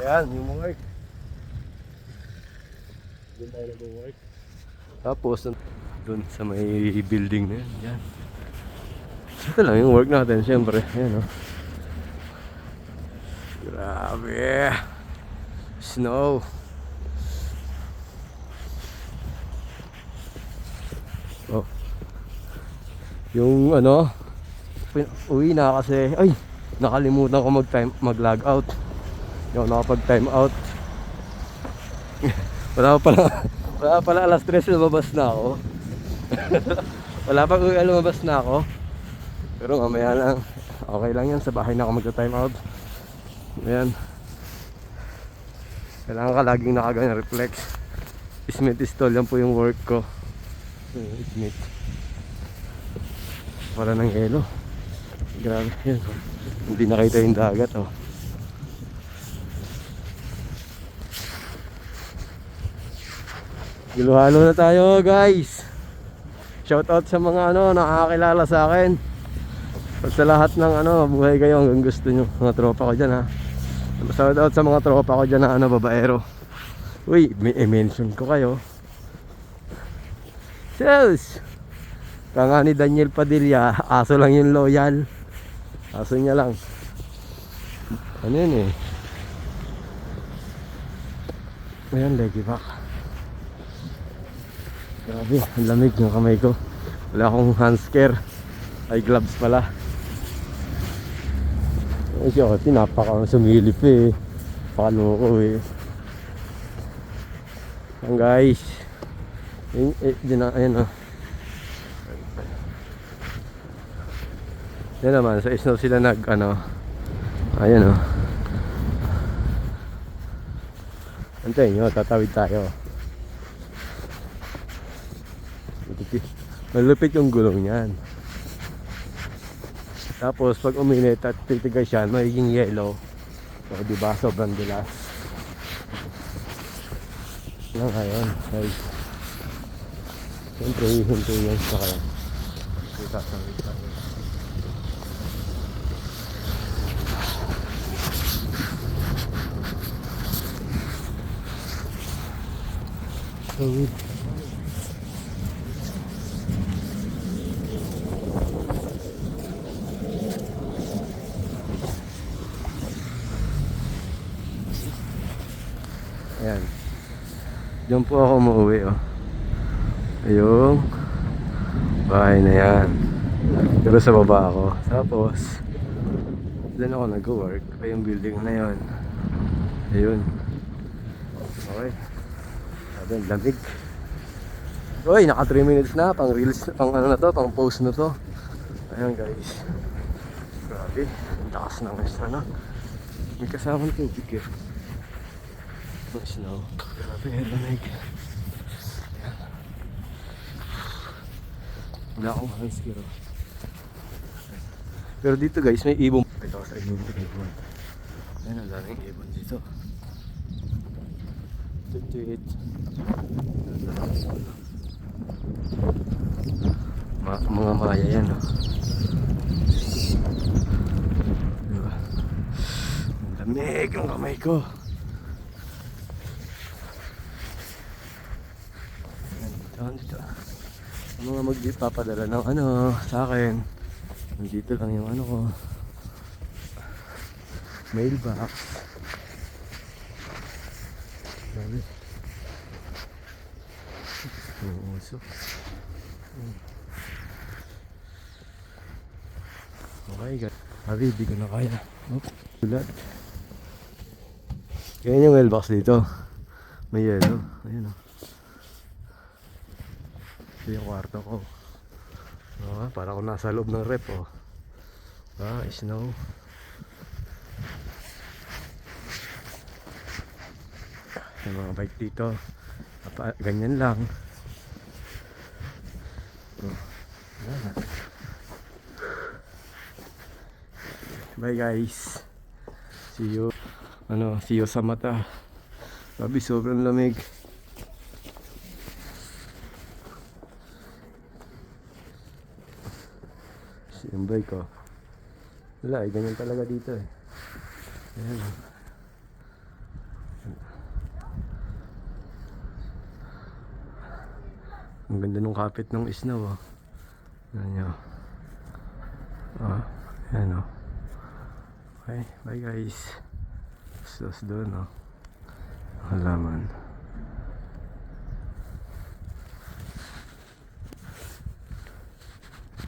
Ayan, yung work. Doon tayo nag-work. Tapos, doon sa may building na yan. Yan. Ito lang yung work natin, syempre. Ayan, oh. Grabe. Snow. Oh. Yung ano, uwi na kasi, ay, nakalimutan ko mag-log out. Hindi ako nakapag-time out. Wala pala alas 3 lumabas na ako. Wala pa kung lumabas na ako. Pero mamaya lang. Okay lang yan, sa bahay na ako magta-time out. Ayan. Kailangan ka laging nakaganyan, reflex. Smith stall, yan po yung work ko. Smith. Para ng yelo. Grabe yan. Hindi nakita yung dagat, oh. Iluhalo na tayo, guys. Shoutout sa mga nakakakilala sa akin. At sa lahat ng buhay kayo hanggang gusto nyo. Mga tropa ko dyan, ha. Shoutout sa mga tropa ko dyan na babaero. Uy, may mention ko kayo. Sales! Kanga ni Daniel Padilla, aso lang yung loyal. Aso niya lang. Ano yun eh. Ayan, leggy back. Grabe, ang lamig ng kamay ko. Wala akong handscare. Ay gloves pala. Ay siya, tinapaka sumilip eh. Pakaloko eh. Ayan guys. Ayan o. Yan naman, sa snow sila ayan o. Antayin nyo, tatawid tayo. Malupit yung gulong yan. Tapos pag uminit at titigas yan, magiging yellow. So diba, sobrang dulas. Yan ngayon guys. Siyempre hihinto yan sa kaya. Tatawid tayo. Tawid. Ayan. Diyan po ako umuwi, oh. Ayun. Bahay na yan. Pero sa baba ako. Tapos doon ako nag-work. Ay yung building na yan. Ayun. Okay. Sabi, lamig. Uy, naka 3 minutes na. Pang reels, pang na to, pang post na to. Ayan guys. Grabe. Ang takas ng may kasamang tubig eh. Snow. Grabe, lamig. Wala akong handscare. Pero dito guys, may ibon. Ito sa ibon. Ayan, ang daming ibon dito. Tutuit. Mga maya yan, oh. Diba? Ang lamig ang kamay ko. Dito. Ang mga magpapadala ng sa akin. Nandito lang yung ko. Mailbox. Grabe. Uso. Okay guys. Sabi, hindi ko na kaya. Ulat. Ganyan yung mailbox dito. May yellow. Ayun o. Ito yung kwarto ko. Para ako nasa loob ng rep, oh. Snow. Yung mga bike dito. Ganyan lang. Bye guys. See you. See you sa mata. Sabi, sobrang lamig. Yung bike ko. Wala, ganyan talaga dito eh. Ayan. Ang ganda nung kapit ng snow, oh. Yan nyo. Ah, yan, oh. Okay, bye guys. Sus doon, oh. Halaman.